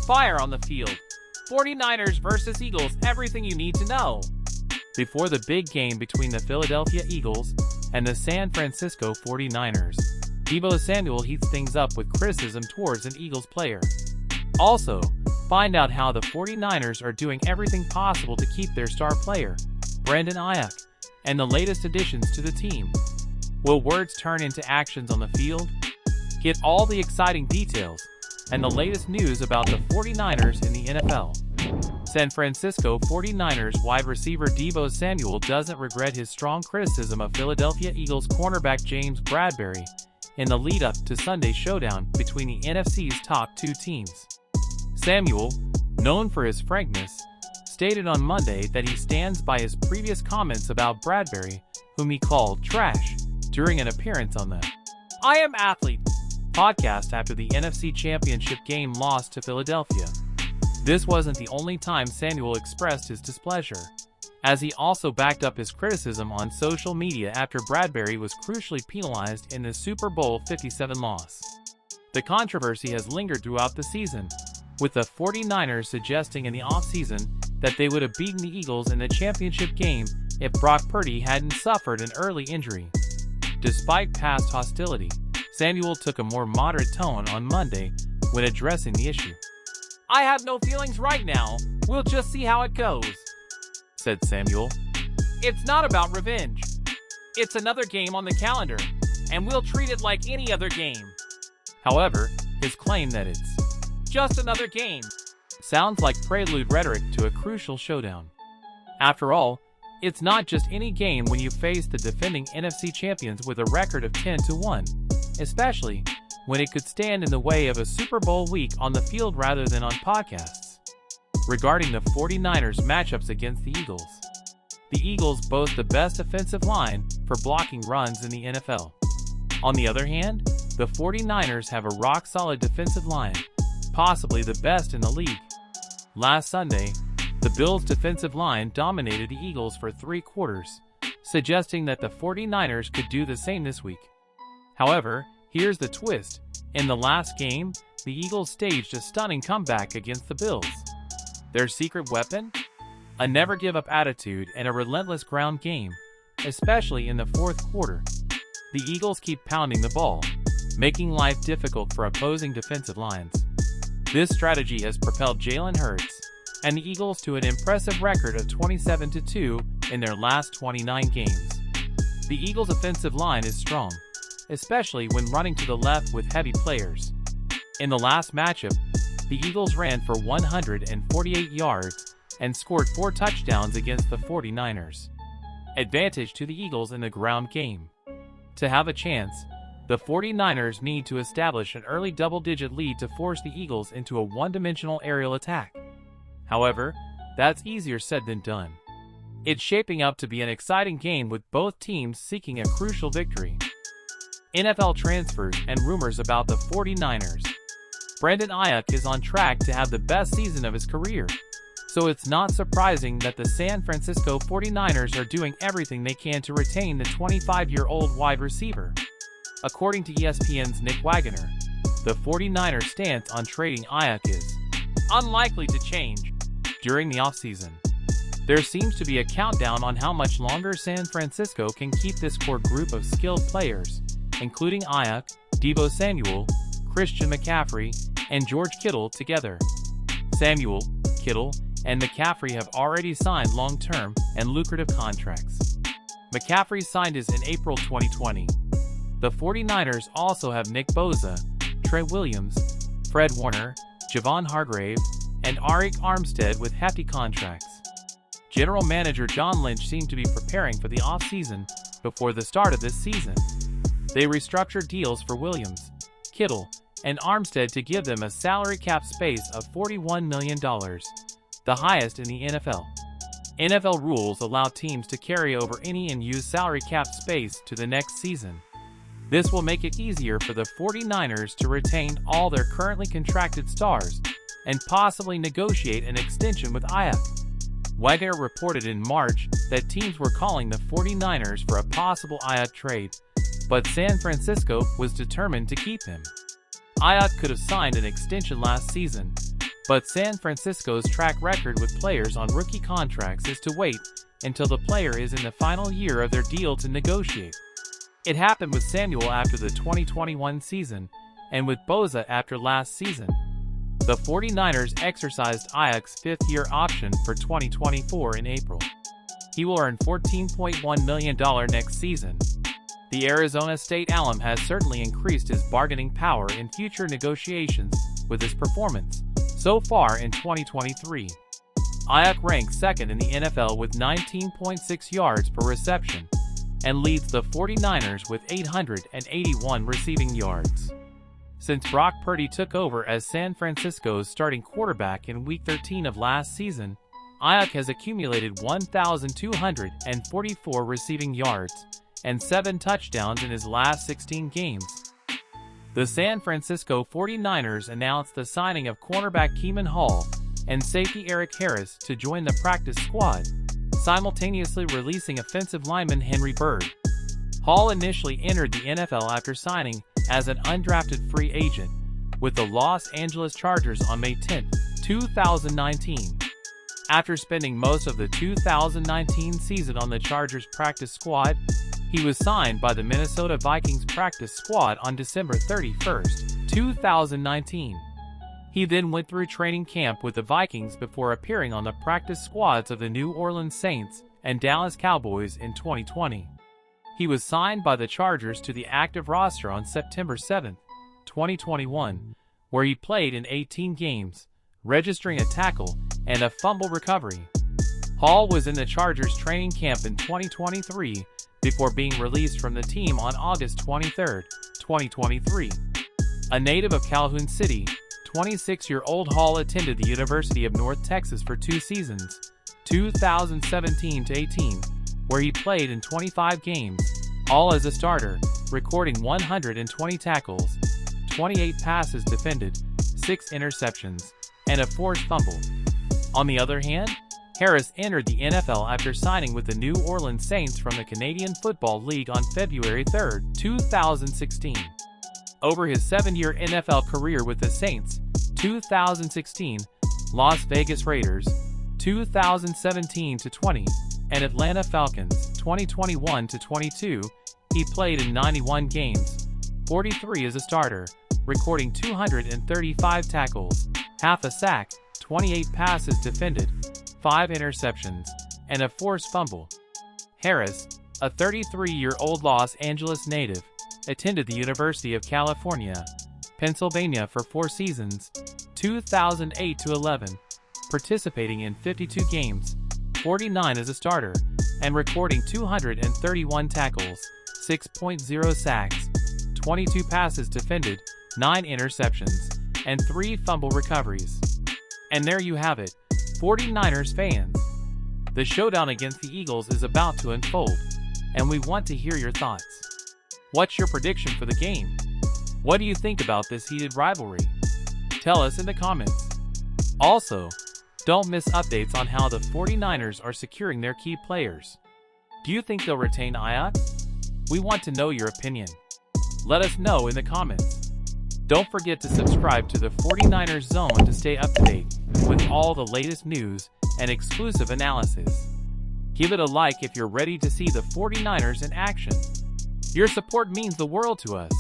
Fire on the field. 49ers vs. Eagles, everything you need to know. Before the big game between the Philadelphia Eagles and the San Francisco 49ers, Deebo Samuel heats things up with criticism towards an Eagles player. Also, find out how the 49ers are doing everything possible to keep their star player, Aiyuk, and the latest additions to the team. Will words turn into actions on the field? Get all the exciting details and the latest news about the 49ers in the NFL. San Francisco 49ers wide receiver Deebo Samuel doesn't regret his strong criticism of Philadelphia Eagles cornerback James Bradberry in the lead-up to Sunday's showdown between the NFC's top two teams. Samuel, known for his frankness, stated on Monday that he stands by his previous comments about Bradberry, whom he called trash, during an appearance on the I Am Athlete podcast after the NFC Championship game lost to Philadelphia. This wasn't the only time Samuel expressed his displeasure, as he also backed up his criticism on social media after Bradberry was crucially penalized in the Super Bowl 57 loss. The controversy has lingered throughout the season, with the 49ers suggesting in the offseason that they would have beaten the Eagles in the championship game if Brock Purdy hadn't suffered an early injury. Despite past hostility, Samuel took a more moderate tone on Monday when addressing the issue. "I have no feelings right now, we'll just see how it goes," said Samuel. "It's not about revenge. It's another game on the calendar, and we'll treat it like any other game." However, his claim that it's just another game sounds like prelude rhetoric to a crucial showdown. After all, it's not just any game when you face the defending NFC champions with a record of 10-1, especially when it could stand in the way of a Super Bowl week on the field rather than on podcasts. Regarding the 49ers matchups against the Eagles, the Eagles boast the best offensive line for blocking runs in the NFL. On the other hand, the 49ers have a rock-solid defensive line, possibly the best in the league. Last Sunday, the Bills' defensive line dominated the Eagles for 3 quarters, suggesting that the 49ers could do the same this week. However, here's the twist. In the last game, the Eagles staged a stunning comeback against the Bills. Their secret weapon? A never-give-up attitude and a relentless ground game, especially in the fourth quarter. The Eagles keep pounding the ball, making life difficult for opposing defensive lines. This strategy has propelled Jalen Hurts and the Eagles to an impressive record of 27-2 in their last 29 games. The Eagles' offensive line is strong, especially when running to the left with heavy players. In the last matchup, the Eagles ran for 148 yards and scored 4 touchdowns against the 49ers. Advantage to the Eagles in the ground game. To have a chance, the 49ers need to establish an early double-digit lead to force the Eagles into a one-dimensional aerial attack. However, that's easier said than done. It's shaping up to be an exciting game with both teams seeking a crucial victory. NFL transfers and rumors about the 49ers. Aiyuk is on track to have the best season of his career, so it's not surprising that the San Francisco 49ers are doing everything they can to retain the 25-year-old wide receiver. According to ESPN's Nick Wagoner, the 49ers' stance on trading Aiyuk is unlikely to change during the offseason. There seems to be a countdown on how much longer San Francisco can keep this core group of skilled players, including Aiyuk, Deebo Samuel, Christian McCaffrey, and George Kittle together. Samuel, Kittle, and McCaffrey have already signed long-term and lucrative contracts. McCaffrey signed his in April 2020. The 49ers also have Nick Bosa, Trey Williams, Fred Warner, Javon Hargrave, and Aiyuk Armstead with hefty contracts. General Manager John Lynch seemed to be preparing for the offseason before the start of this season. They restructured deals for Williams, Kittle, and Armstead to give them a salary cap space of $41 million, the highest in the NFL. NFL rules allow teams to carry over any unused salary cap space to the next season. This will make it easier for the 49ers to retain all their currently contracted stars and possibly negotiate an extension with Aiyuk. Wagner reported in March that teams were calling the 49ers for a possible Aiyuk trade, but San Francisco was determined to keep him. Aiyuk could have signed an extension last season, But San Francisco's track record with players on rookie contracts is to wait until the player is in the final year of their deal to negotiate. It happened with Samuel after the 2021 season, and with Bosa after last season. The 49ers exercised Aiyuk's fifth-year option for 2024 in April. He will earn $14.1 million next season. The Arizona State alum has certainly increased his bargaining power in future negotiations with his performance so far in 2023. Aiyuk ranks second in the NFL with 19.6 yards per reception and leads the 49ers with 881 receiving yards. Since Brock Purdy took over as San Francisco's starting quarterback in Week 13 of last season, Aiyuk has accumulated 1,244 receiving yards and 7 touchdowns in his last 16 games. The San Francisco 49ers announced the signing of cornerback Keeman Hall and safety Eric Harris to join the practice squad, simultaneously releasing offensive lineman Henry Bird. Hall initially entered the NFL after signing as an undrafted free agent with the Los Angeles Chargers on May 10, 2019. After spending most of the 2019 season on the Chargers practice squad, he was signed by the Minnesota Vikings practice squad on December 31, 2019. He then went through training camp with the Vikings before appearing on the practice squads of the New Orleans Saints and Dallas Cowboys in 2020. He was signed by the Chargers to the active roster on September 7, 2021, where he played in 18 games, registering a tackle and a fumble recovery. Hall was in the Chargers training camp in 2023 before being released from the team on August 23, 2023. A native of Calhoun City, 26-year-old Hall attended the University of North Texas for 2 seasons, 2017-18, where he played in 25 games, all as a starter, recording 120 tackles, 28 passes defended, 6 interceptions, and a forced fumble. On the other hand, Harris entered the NFL after signing with the New Orleans Saints from the Canadian Football League on February 3, 2016. Over his 7-year NFL career with the Saints, 2016, Las Vegas Raiders, 2017-20, and Atlanta Falcons, 2021-22, he played in 91 games, 43 as a starter, recording 235 tackles, half a sack, 28 passes defended, 5 interceptions, and a forced fumble. Harris, a 33-year-old Los Angeles native, attended the University of California, Pennsylvania for 4 seasons, 2008-11, participating in 52 games, 49 as a starter, and recording 231 tackles, 6.0 sacks, 22 passes defended, 9 interceptions, and 3 fumble recoveries. And there you have it, 49ers fans. The showdown against the Eagles is about to unfold, and we want to hear your thoughts. What's your prediction for the game? What do you think about this heated rivalry? Tell us in the comments. Also, don't miss updates on how the 49ers are securing their key players. Do you think they'll retain Aiyuk? We want to know your opinion. Let us know in the comments. Don't forget to subscribe to the 49ers Zone to stay up to date with all the latest news and exclusive analysis. Give it a like if you're ready to see the 49ers in action. Your support means the world to us.